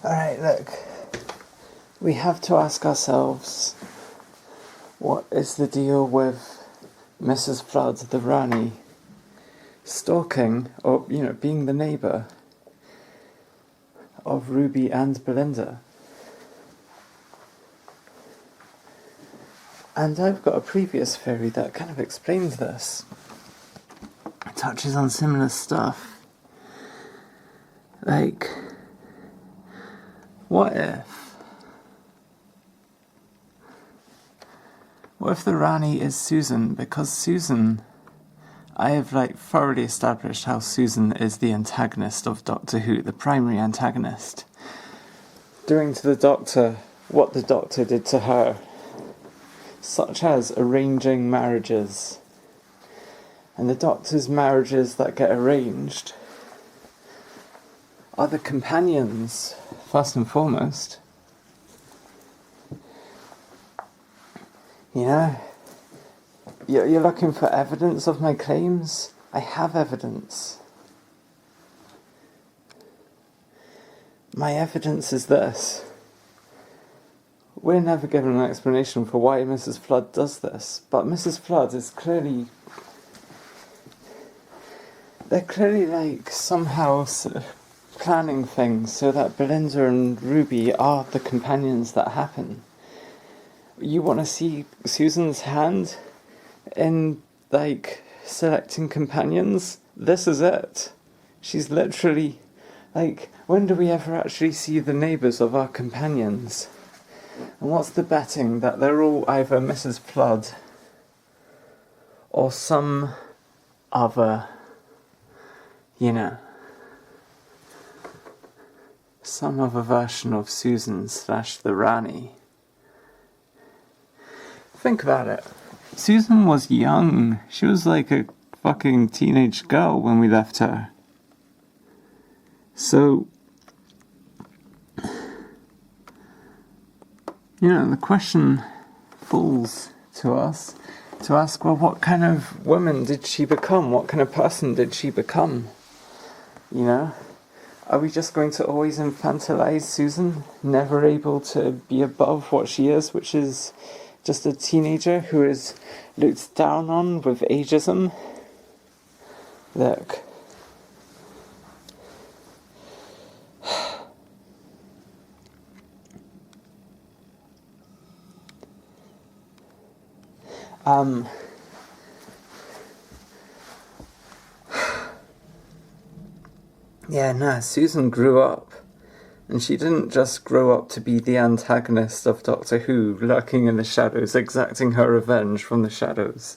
Alright, look. We have to ask ourselves, what is the deal with Mrs. Flood, the Rani, stalking, or, being the neighbour of Ruby and Belinda? And I've got a previous theory that kind of explains this. It touches on similar stuff. Like, what if the Rani is Susan? Because Susan, I have thoroughly established how Susan is the antagonist of Doctor Who, the primary antagonist. Doing to the Doctor what the Doctor did to her, such as arranging marriages. And the Doctor's marriages that get arranged are the companions, first and foremost. You're looking for evidence of my claims? I have evidence. My evidence is this. We're never given an explanation for why Mrs. Flood does this, but Mrs. Flood is clearly... They're clearly somehow planning things so that Belinda and Ruby are the companions that happen. You want to see Susan's hand in, selecting companions? This is it. She's literally, when do we ever actually see the neighbours of our companions? And what's the betting that they're all either Mrs. Flood or some other, some other version of Susan / the Rani? Think about it. Susan was young. She was like a fucking teenage girl when we left her. So, the question falls to us to ask, well, what kind of woman did she become? What kind of person did she become? Are we just going to always infantilize Susan, never able to be above what she is, which is just a teenager who is looked down on with ageism? Look. Susan grew up. And she didn't just grow up to be the antagonist of Doctor Who, lurking in the shadows, exacting her revenge from the shadows.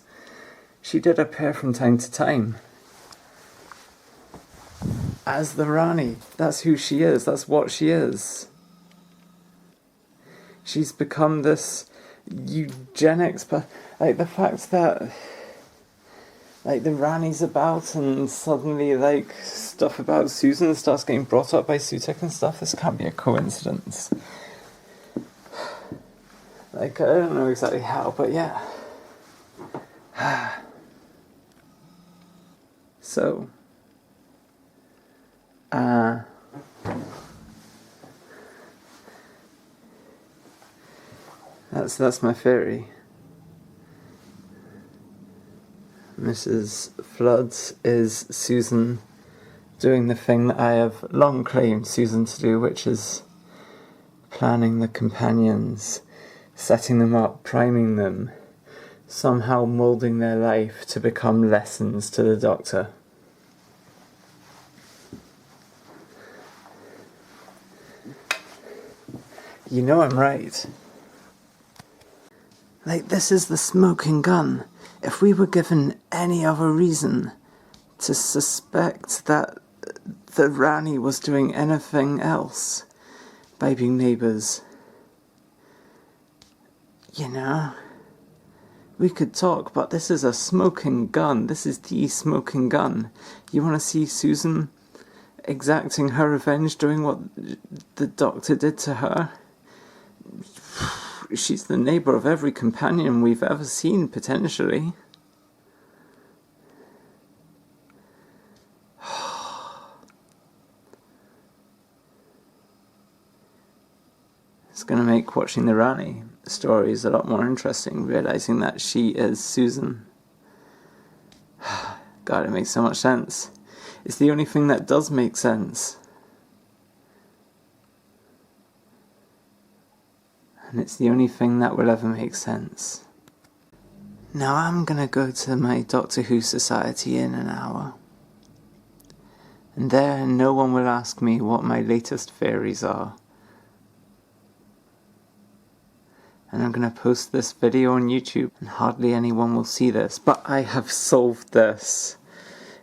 She did appear from time to time as the Rani. That's who she is. That's what she is. She's become this eugenics, but the fact that the Rani's about and suddenly stuff about Susan starts getting brought up by Sutek and stuff, this can't be a coincidence. I don't know exactly how, but yeah. So, that's my theory. Mrs. Flood is Susan doing the thing that I have long claimed Susan to do, which is planning the companions, setting them up, priming them, somehow moulding their life to become lessons to the Doctor. I'm right. This is the smoking gun. If we were given any other reason to suspect that the Rani was doing anything else by being neighbours, we could talk, but this is a smoking gun. This is the smoking gun. You want to see Susan exacting her revenge, doing what the Doctor did to her? She's the neighbour of every companion we've ever seen, potentially. It's going to make watching the Rani stories a lot more interesting, realising that she is Susan. God, it makes so much sense. It's the only thing that does make sense. And it's the only thing that will ever make sense. Now I'm gonna go to my Doctor Who Society in an hour. And there no one will ask me what my latest theories are. And I'm gonna post this video on YouTube, and hardly anyone will see this, but I have solved this.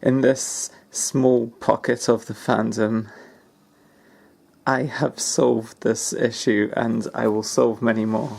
In this small pocket of the fandom, I have solved this issue, and I will solve many more.